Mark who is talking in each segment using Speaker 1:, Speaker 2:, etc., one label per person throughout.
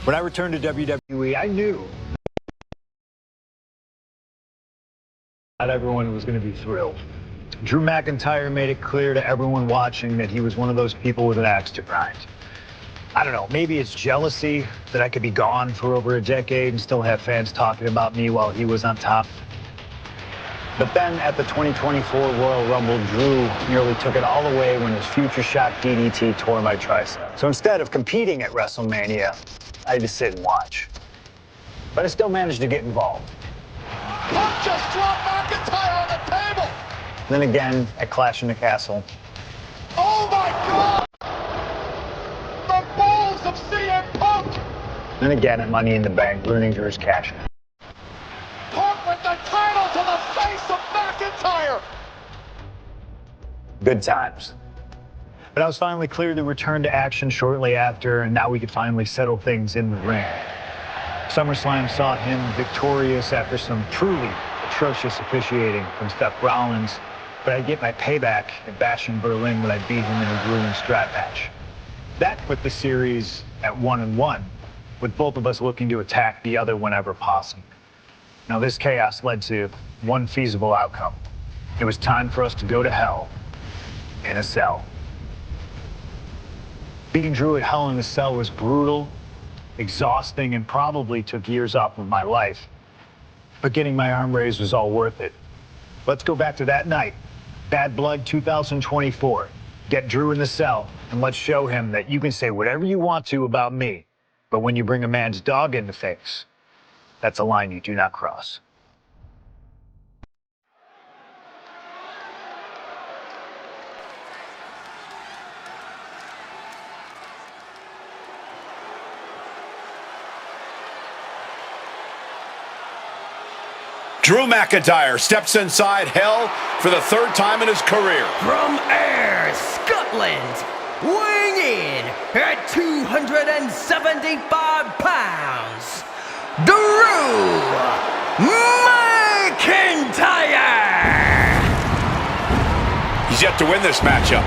Speaker 1: When I returned to WWE, I knew not everyone was going to be thrilled. Drew McIntyre made it clear to everyone watching that he was one of those people with an axe to grind. I don't know, maybe it's jealousy that I could be gone for over a decade and still have fans talking about me while he was on top. But then at the 2024 Royal Rumble, Drew nearly took it all away when his future shock DDT tore my tricep. So instead of competing at WrestleMania, I just sit and watch. But I still managed to get involved.
Speaker 2: Punk just dropped McIntyre on the table!
Speaker 1: Then again, at Clash in the Castle.
Speaker 2: Oh my God! The balls of CM Punk!
Speaker 1: Then again at Money in the Bank, ruining Drew's cash.
Speaker 2: Punk with the title to the face of McIntyre!
Speaker 1: Good times. But I was finally cleared to return to action shortly after, and now we could finally settle things in the ring. SummerSlam saw him victorious after some truly atrocious officiating from Seth Rollins, but I'd get my payback at Bash in Berlin when I beat him in a grueling strap match. That put the series at 1-1, with both of us looking to attack the other whenever possible. Now this chaos led to one feasible outcome. It was time for us to go to hell in a cell. Beating Drew at Hell in a Cell was brutal, exhausting, and probably took years off of my life. But getting my arm raised was all worth it. Let's go back to that night. Bad Blood 2024. Get Drew in the cell, and let's show him that you can say whatever you want to about me, but when you bring a man's dog in the face, that's a line you do not cross.
Speaker 3: Drew McIntyre steps inside Hell for the third time in his career.
Speaker 4: From Ayr, Scotland, weighing in at 275 pounds, Drew McIntyre!
Speaker 3: He's yet to win this matchup.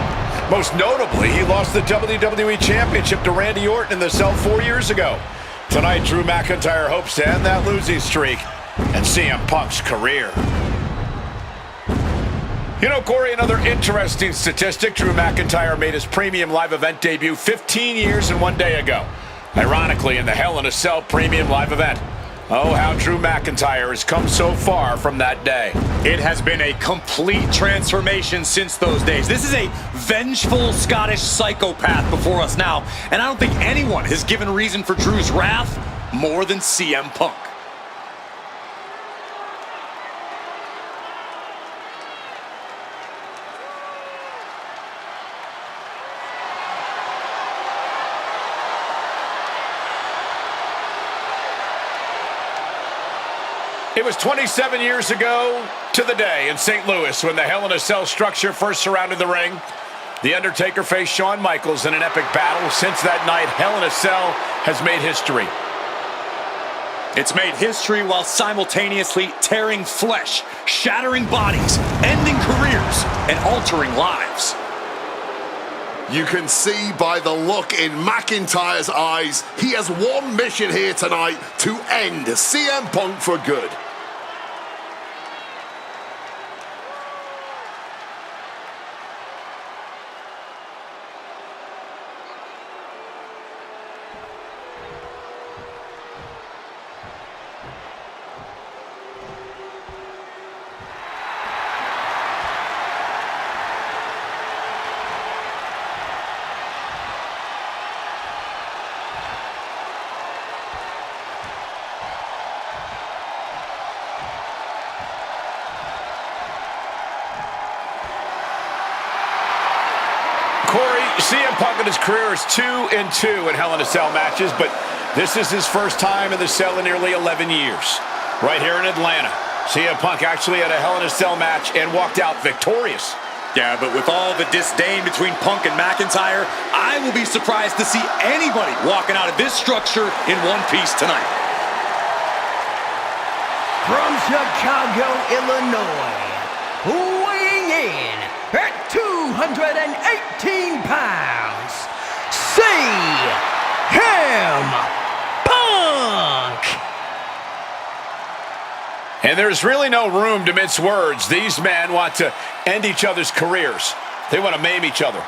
Speaker 3: Most notably, he lost the WWE Championship to Randy Orton in the cell 4 years ago. Tonight, Drew McIntyre hopes to end that losing streak and CM Punk's career. You know, Corey, another interesting statistic. Drew McIntyre made his premium live event debut 15 years and 1 day ago. Ironically, in the Hell in a Cell premium live event. Oh, how Drew McIntyre has come so far from that day.
Speaker 5: It has been a complete transformation since those days. This is a vengeful Scottish psychopath before us now, and I don't think anyone has given reason for Drew's wrath more than CM Punk.
Speaker 3: It was 27 years ago to the day in St. Louis when the Hell in a Cell structure first surrounded the ring. The Undertaker faced Shawn Michaels in an epic battle. Since that night, Hell in a Cell has made history.
Speaker 5: It's made history while simultaneously tearing flesh, shattering bodies, ending careers, and altering lives.
Speaker 6: You can see by the look in McIntyre's eyes, he has one mission here tonight: to end CM Punk for good.
Speaker 3: Corey, CM Punk in his career is 2-2 in Hell in a Cell matches, but this is his first time in the cell in nearly 11 years. Right here in Atlanta, CM Punk actually had a Hell in a Cell match and walked out victorious.
Speaker 5: Yeah, but with all the disdain between Punk and McIntyre, I will be surprised to see anybody walking out of this structure in one piece tonight.
Speaker 4: From Chicago, Illinois, weighing in at 218 pounds, CM Punk!
Speaker 3: And there's really no room to mince words. These men want to end each other's careers. They want to maim each other.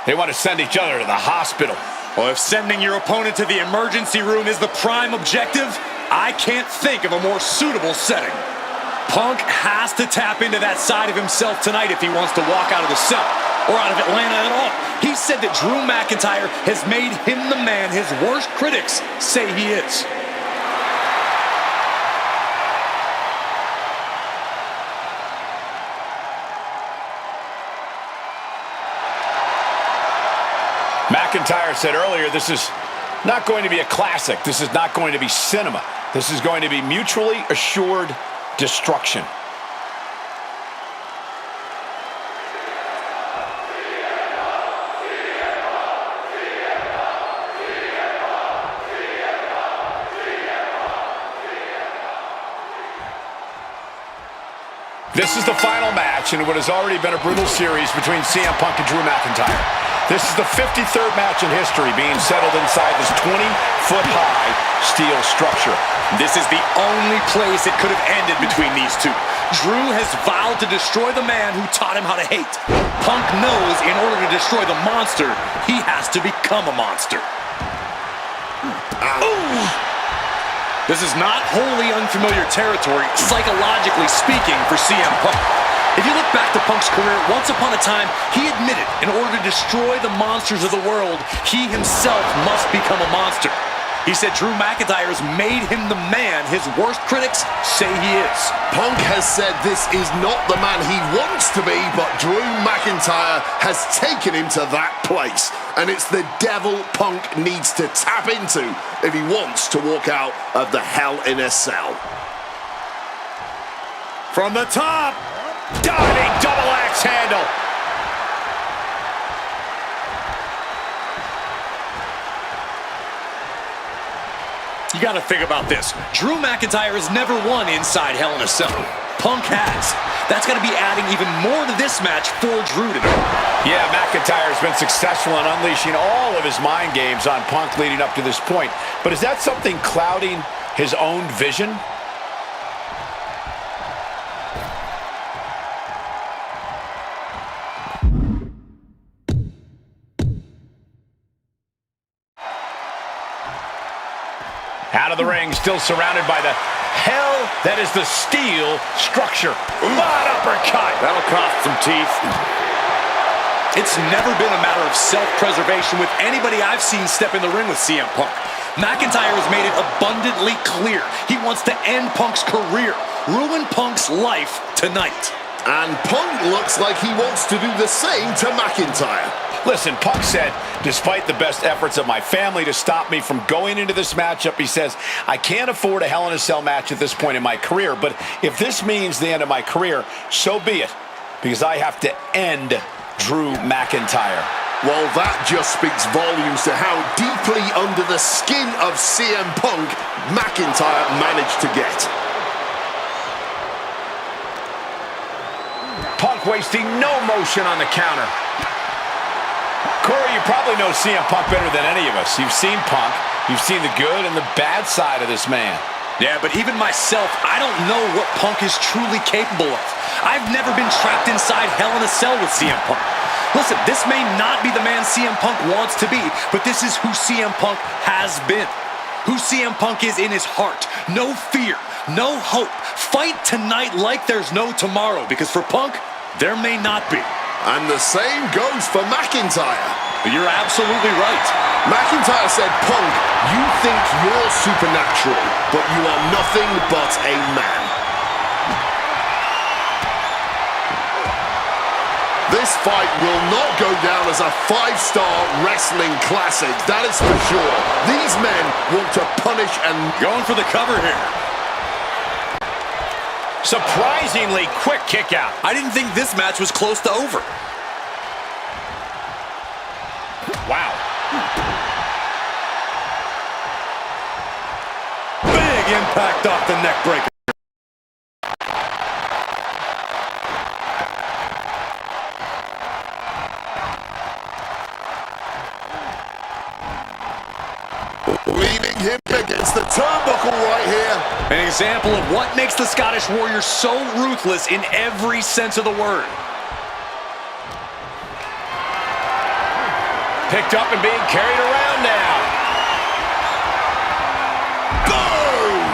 Speaker 3: They want to send each other to the hospital.
Speaker 5: Well, if sending your opponent to the emergency room is the prime objective, I can't think of a more suitable setting. Punk has to tap into that side of himself tonight if he wants to walk out of the cell, or out of Atlanta at all. He said that Drew McIntyre has made him the man his worst critics say he is.
Speaker 3: McIntyre said earlier, this is not going to be a classic. This is not going to be cinema. This is going to be mutually assured destruction. This is the final match in what has already been a brutal series between CM Punk and Drew McIntyre. This is the 53rd match in history being settled inside this 20-foot-high steel structure.
Speaker 5: This is the only place it could have ended between these two. Drew has vowed to destroy the man who taught him how to hate. Punk knows in order to destroy the monster, he has to become a monster. Ooh. This is not wholly unfamiliar territory, psychologically speaking, for CM Punk. If you look back to Punk's career, once upon a time, he admitted in order to destroy the monsters of the world, he himself must become a monster. He said Drew McIntyre has made him the man his worst critics say he is.
Speaker 6: Punk has said this is not the man he wants to be, but Drew McIntyre has taken him to that place. And it's the devil Punk needs to tap into if he wants to walk out of the Hell in a Cell.
Speaker 3: From the top, diving double axe handle.
Speaker 5: You gotta think about this. Drew McIntyre has never won inside Hell in a Cell. Punk has. That's gotta be adding even more to this match for Drew tonight.
Speaker 3: Yeah, McIntyre has been successful in unleashing all of his mind games on Punk leading up to this point. But is that something clouding his own vision? Out of the ring, still surrounded by the hell that is the steel structure. What uppercut!
Speaker 5: That'll cost some teeth. It's never been a matter of self-preservation with anybody I've seen step in the ring with CM Punk. McIntyre has made it abundantly clear he wants to end Punk's career, ruin Punk's life tonight.
Speaker 6: And Punk looks like he wants to do the same to McIntyre.
Speaker 3: Listen, Punk said, despite the best efforts of my family to stop me from going into this matchup, he says, I can't afford a Hell in a Cell match at this point in my career, but if this means the end of my career, so be it, because I have to end Drew McIntyre.
Speaker 6: Well, that just speaks volumes to how deeply under the skin of CM Punk McIntyre managed to get.
Speaker 3: Punk wasting no motion on the counter. Corey, you probably know CM Punk better than any of us. You've seen Punk. You've seen the good and the bad side of this man.
Speaker 5: Yeah, but even myself, I don't know what Punk is truly capable of. I've never been trapped inside Hell in a Cell with CM Punk. Listen, this may not be the man CM Punk wants to be, but this is who CM Punk has been. Who CM Punk is in his heart. No fear, no hope. Fight tonight like there's no tomorrow, because for Punk, there may not be.
Speaker 6: And the same goes for McIntyre.
Speaker 5: You're absolutely right.
Speaker 6: McIntyre said, Punk, you think you're supernatural, but you are nothing but a man. This fight will not go down as a 5-star wrestling classic, that is for sure. These men want to punish and...
Speaker 5: Going for the cover here.
Speaker 3: Surprisingly quick kick out.
Speaker 5: I didn't think this match was close to over.
Speaker 3: Wow.
Speaker 5: Big impact off the neck breaker.
Speaker 6: Leaning him against the turnbuckle right here.
Speaker 5: An example of what makes the Scottish Warrior so ruthless in every sense of the word.
Speaker 3: Picked up and being carried around now.
Speaker 6: Boom!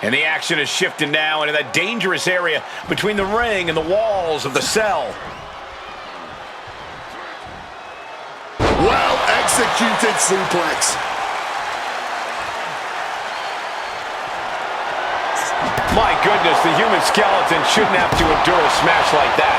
Speaker 3: And the action is shifting now into that dangerous area between the ring and the walls of the cell.
Speaker 6: Well executed suplex.
Speaker 3: My goodness, the human skeleton shouldn't have to endure a smash like that.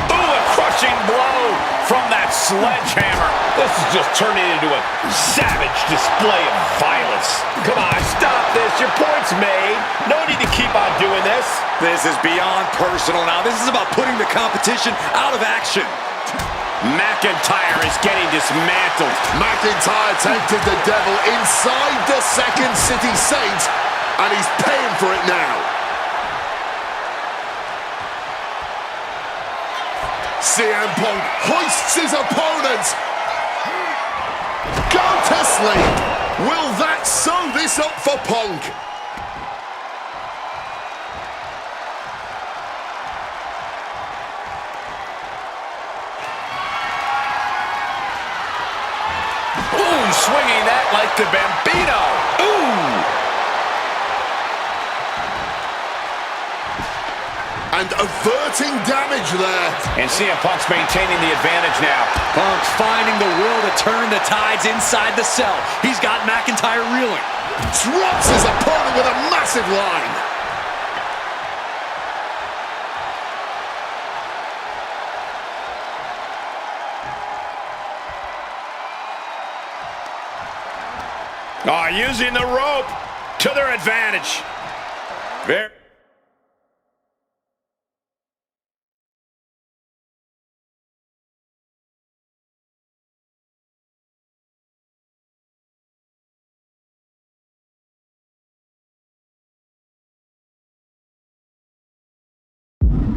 Speaker 3: Ooh, a crushing blow from that sledgehammer. This is just turning into a savage display of violence. Come on, stop this. Your point's made. No need to keep on doing this.
Speaker 5: This is beyond personal now. This is about putting the competition out of action.
Speaker 3: McIntyre is getting dismantled.
Speaker 6: McIntyre tempted the devil inside the Second City Saint, and he's paying for it now. CM Punk hoists his opponent. Go to sleep. Will that sew this up for Punk?
Speaker 3: Ooh, swinging that like the Bambino. Ooh.
Speaker 6: And averting damage there.
Speaker 3: And CM Punk's maintaining the advantage now.
Speaker 5: Punk's finding the will to turn the tides inside the cell. He's got McIntyre reeling.
Speaker 6: Drops his opponent with a massive line.
Speaker 3: Oh, using the rope to their advantage.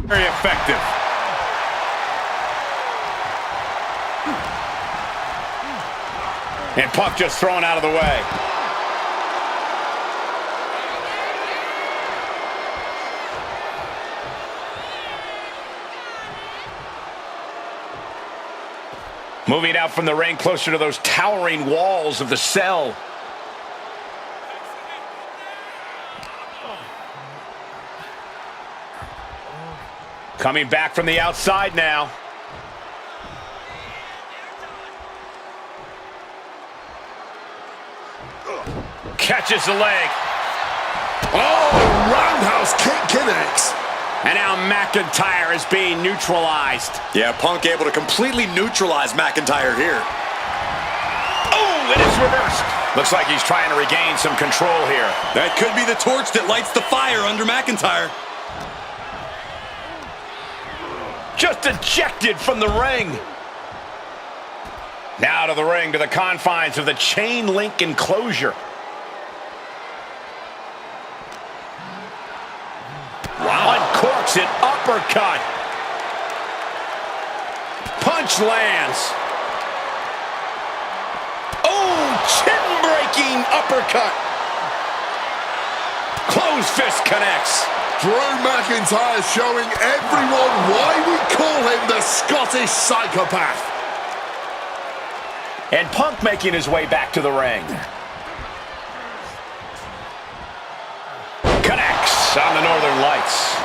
Speaker 3: Very effective. And Punk just thrown out of the way. Moving out from the ring closer to those towering walls of the cell. Coming back from the outside now. Catches the leg.
Speaker 6: Oh, roundhouse kick connects.
Speaker 3: And now McIntyre is being neutralized.
Speaker 5: Yeah, Punk able to completely neutralize McIntyre here.
Speaker 3: Oh, it is reversed. Looks like he's trying to regain some control here.
Speaker 5: That could be the torch that lights the fire under McIntyre.
Speaker 3: Just ejected from the ring. Now to the ring, to the confines of the chain link enclosure. Wow. Uncorks an uppercut. Punch lands. Oh, chin-breaking uppercut. Closed fist connects.
Speaker 6: Drew McIntyre showing everyone why we call him the Scottish Psychopath.
Speaker 3: And Punk making his way back to the ring. Connects on the Northern Lights.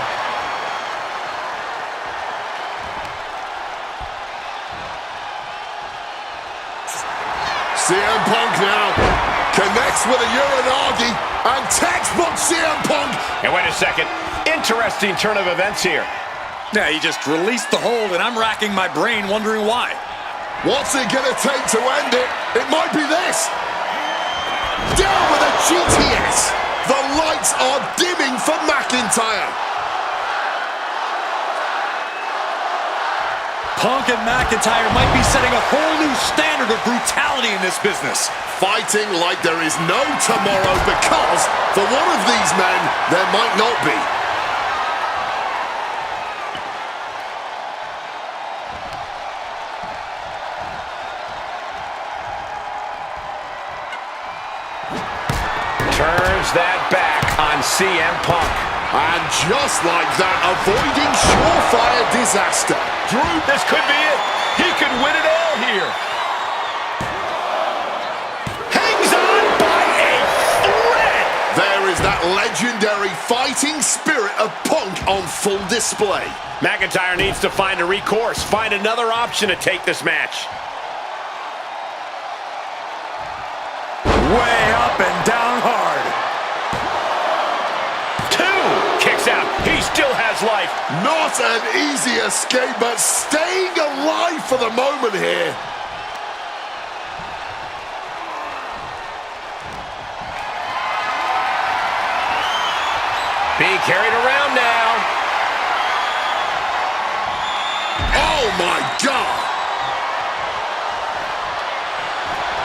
Speaker 6: CM Punk now connects with a Uranagi and textbook CM Punk.
Speaker 3: And wait a second. Interesting turn of events here.
Speaker 5: Yeah, he just released the hold, and I'm racking my brain wondering why.
Speaker 6: What's it gonna take to end it? It might be this. Down with a GTS. The lights are dimming for McIntyre.
Speaker 5: Punk and McIntyre might be setting a whole new standard of brutality in this business.
Speaker 6: Fighting like there is no tomorrow because for one of these men, there might not be.
Speaker 3: Counters that back on CM Punk.
Speaker 6: And just like that, avoiding surefire disaster. Drew,
Speaker 3: This could be it. He could win it all here. Hangs on by a thread.
Speaker 6: there is that legendary fighting spirit of Punk on full display.
Speaker 3: McIntyre needs to find a recourse, find another option to take this match.
Speaker 5: Way up and down hard.
Speaker 3: 2 kicks out. He still has life.
Speaker 6: Not an easy escape, but staying alive for the moment here.
Speaker 3: Being carried around now.
Speaker 6: Oh my God!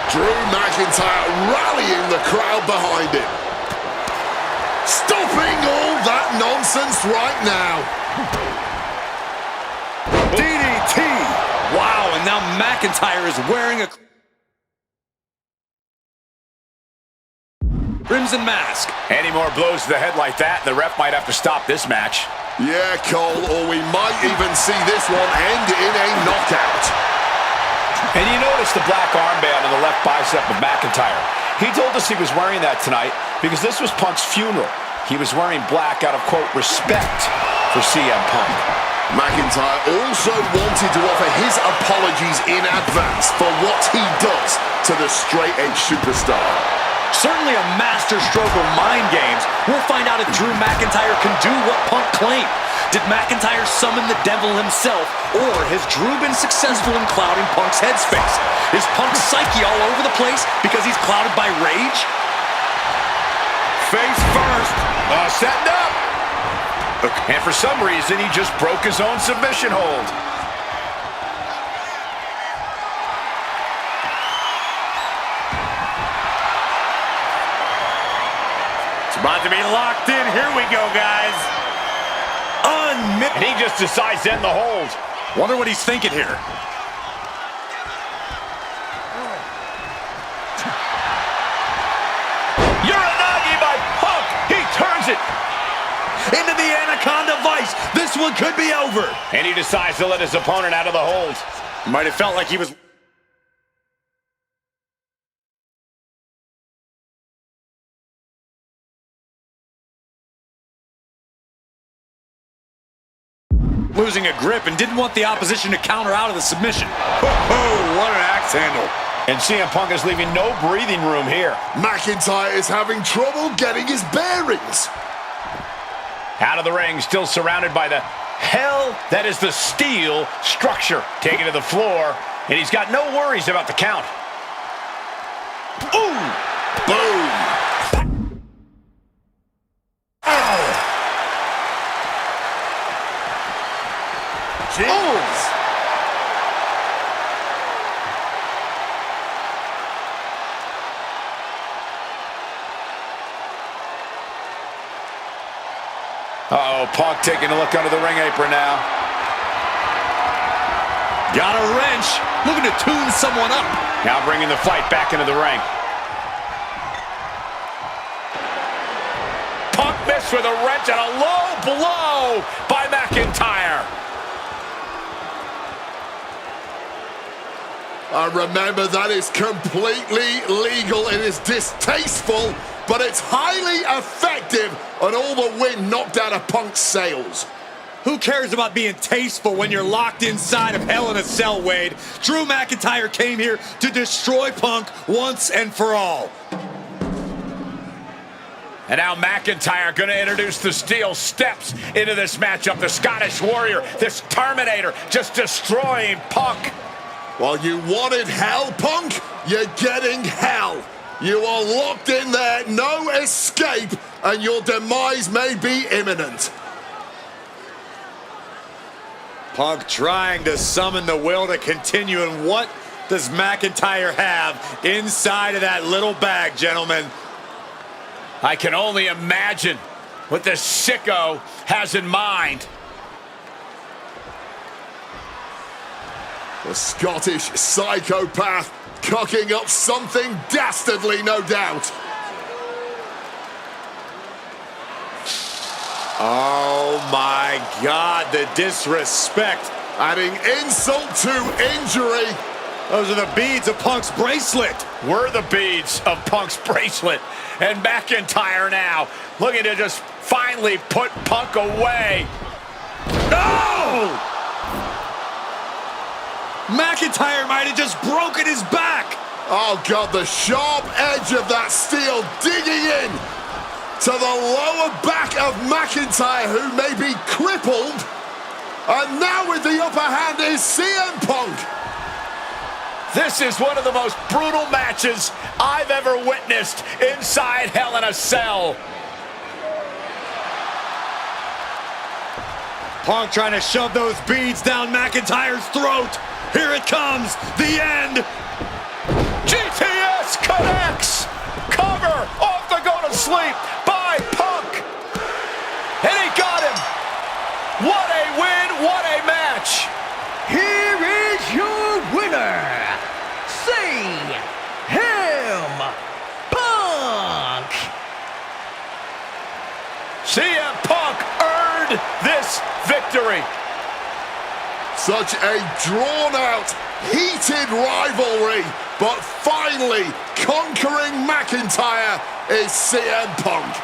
Speaker 6: Drew McIntyre rallying the crowd behind him. Stopping all that nonsense right now.
Speaker 5: DDT. Wow, and now McIntyre is wearing a crimson mask.
Speaker 3: Any more blows to the head like that, the ref might have to stop this match.
Speaker 6: Yeah, Cole, or we might even see this one end in a knockout.
Speaker 3: And you notice the black armband on the left bicep of McIntyre. He told us he was wearing that tonight because this was Punk's funeral. He was wearing black out of, quote, respect for CM Punk.
Speaker 6: McIntyre also wanted to offer his apologies in advance for what he does to the straight-edge superstar.
Speaker 5: Certainly a master stroke of mind games. We'll find out if Drew McIntyre can do what Punk claimed. Did McIntyre summon the devil himself, or has Drew been successful in clouding Punk's headspace? Is Punk's psyche all over the place because he's clouded by rage?
Speaker 3: Face first. Setting up. And for some reason, he just broke his own submission hold. It's about to be locked in. Here we go, guys. And he just decides to end the hold.
Speaker 5: Wonder what he's thinking here.
Speaker 3: Uranagi by Punk. He turns it.
Speaker 5: Into the Anaconda Vice. This one could be over.
Speaker 3: And he decides to let his opponent out of the hold.
Speaker 5: Might have felt like he was... losing a grip and didn't want the opposition to counter out of the submission.
Speaker 3: Oh, what an axe handle. And CM Punk is leaving no breathing room here.
Speaker 6: McIntyre is having trouble getting his bearings.
Speaker 3: Out of the ring, still surrounded by the hell that is the steel structure. Taken to the floor, and he's got no worries about the count. Ooh!
Speaker 6: Boom! Jeez.
Speaker 3: Uh-oh, Punk taking a look under the ring apron now.
Speaker 5: Got a wrench. Looking to tune someone up.
Speaker 3: Now bringing the fight back into the ring. Punk missed with a wrench and a low blow by McIntyre.
Speaker 6: Remember, that is completely legal. It is distasteful, but it's highly effective, and all the wind knocked out of Punk's sails.
Speaker 5: Who cares about being tasteful when you're locked inside of Hell in a Cell, Wade? Drew McIntyre came here to destroy Punk once and for all.
Speaker 3: And now McIntyre going to introduce the steel steps into this matchup. The Scottish Warrior, this Terminator, just destroying Punk.
Speaker 6: Well, you wanted hell, Punk? You're getting hell. You are locked in there, no escape, and your demise may be imminent.
Speaker 5: Punk trying to summon the will to continue, and what does McIntyre have inside of that little bag, gentlemen?
Speaker 3: I can only imagine what this sicko has in mind.
Speaker 6: The Scottish psychopath cooking up something dastardly, no doubt.
Speaker 5: Oh my God, the disrespect.
Speaker 6: Adding insult to injury.
Speaker 5: Those are the beads of Punk's bracelet.
Speaker 3: Were the beads of Punk's bracelet. And McIntyre now looking to just finally put Punk away.
Speaker 5: No! McIntyre might have just broken his back.
Speaker 6: Oh God, the sharp edge of that steel digging in to the lower back of McIntyre, who may be crippled. And now with the upper hand is CM Punk.
Speaker 3: This is one of the most brutal matches I've ever witnessed inside Hell in a Cell.
Speaker 5: Punk trying to shove those beads down McIntyre's throat. Here it comes, the end.
Speaker 3: GTS connects. Cover off the go to sleep by Punk. And he got him. What a win, what a match.
Speaker 4: Here is your winner, CM Punk.
Speaker 3: CM Punk earned this victory.
Speaker 6: Such a drawn-out, heated rivalry, but finally conquering McIntyre is CM Punk.